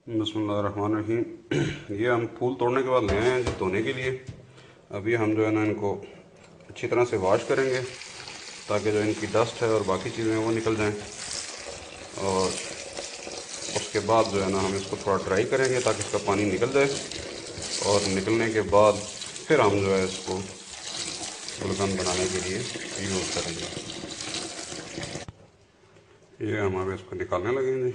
बिस्मिल्लाहिर्रहमानिर्रहीम। ये हम फूल तोड़ने के बाद ले आए हैं जो धोने के लिए। अभी हम जो है ना इनको अच्छी तरह से वॉश करेंगे ताकि जो इनकी डस्ट है और बाकी चीज़ें वो निकल जाएं। और उसके बाद जो है ना हम इसको थोड़ा ड्राई करेंगे ताकि इसका पानी निकल जाए। और निकलने के बाद फिर हम जो है इसको गुलकंद बनाने के लिए यूज़ करेंगे। ये हम अभी इसको निकालने लगेंगे।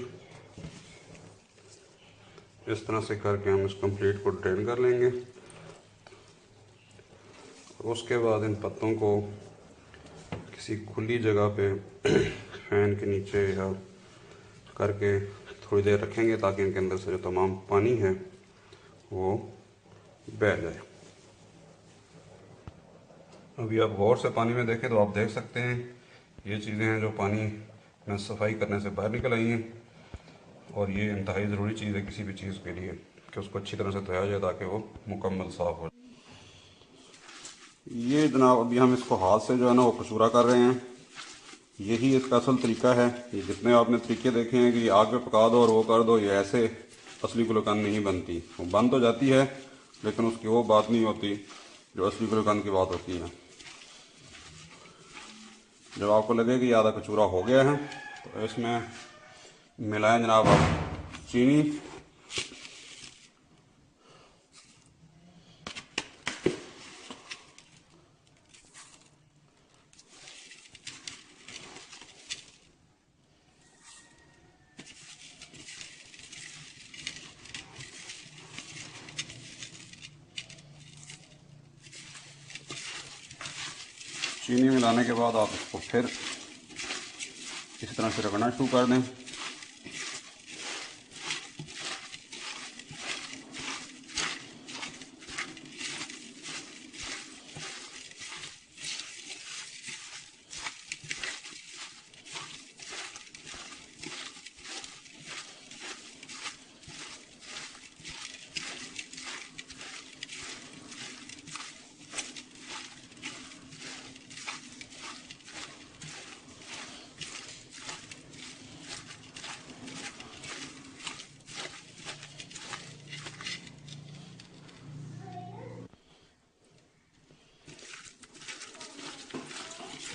इस तरह से करके हम इस कंप्लीट को ड्रेन कर लेंगे। उसके बाद इन पत्तों को किसी खुली जगह पे फैन के नीचे या करके थोड़ी देर रखेंगे ताकि इनके अंदर से जो तमाम पानी है वो बह जाए। अभी आप गौर से पानी में देखें तो आप देख सकते हैं ये चीज़ें हैं जो पानी में सफाई करने से बाहर निकल आई हैं। और ये इंतहाई ज़रूरी चीज़ है किसी भी चीज़ के लिए कि उसको अच्छी तरह से धोया जाए ताकि वो मुकम्मल साफ़ हो। ये जनाब अभी हम इसको हाथ से जो है ना वो कसूरा कर रहे हैं। यही इसका असल तरीका है। ये जितने आपने तरीके देखे हैं कि आग पे पका दो और वो कर दो, ये ऐसे असली गुलकंद नहीं बनती। वो बन तो जाती है लेकिन उसकी वो बात नहीं होती जो असली गुलकंद की बात होती है। जब आपको लगे कि आधा कचूरा हो गया है तो इसमें मिलाएं जनाब आप चीनी। चीनी मिलाने के बाद आप इसको फिर इस तरह से रगड़ना शुरू कर दें।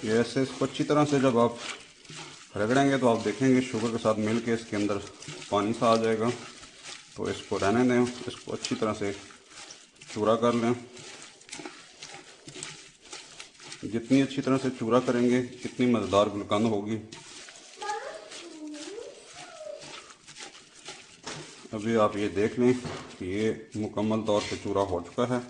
ये ऐसे इसको अच्छी तरह से जब आप रगड़ेंगे तो आप देखेंगे शुगर के साथ मिल के इसके अंदर पानी सा आ जाएगा। तो इसको रहने दें, इसको अच्छी तरह से चूरा कर लें। जितनी अच्छी तरह से चूरा करेंगे इतनी मज़ेदार गुलकंद होगी। अभी आप ये देख लें कि ये मुकम्मल तौर पे चूरा हो चुका है।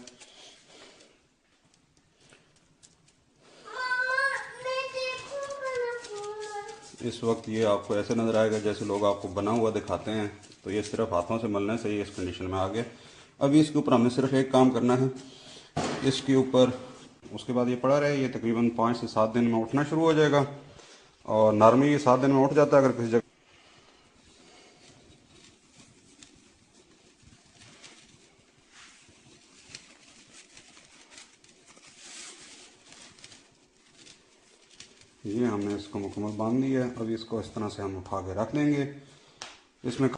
इस वक्त ये आपको ऐसे नज़र आएगा जैसे लोग आपको बना हुआ दिखाते हैं। तो ये सिर्फ हाथों से मलने से ही इस कंडीशन में आ गया। अभी इसके ऊपर हमने सिर्फ एक काम करना है, इसके ऊपर उसके बाद ये पड़ा रहे। ये तकरीबन 5 से 7 दिन में उठना शुरू हो जाएगा और नॉर्मली ये 7 दिन में उठ जाता है। अगर किसी जगह ये हमने इसको मुकम्मल बांध दिया है। अभी इसको इस तरह से हम उठा के रख देंगे। इसमें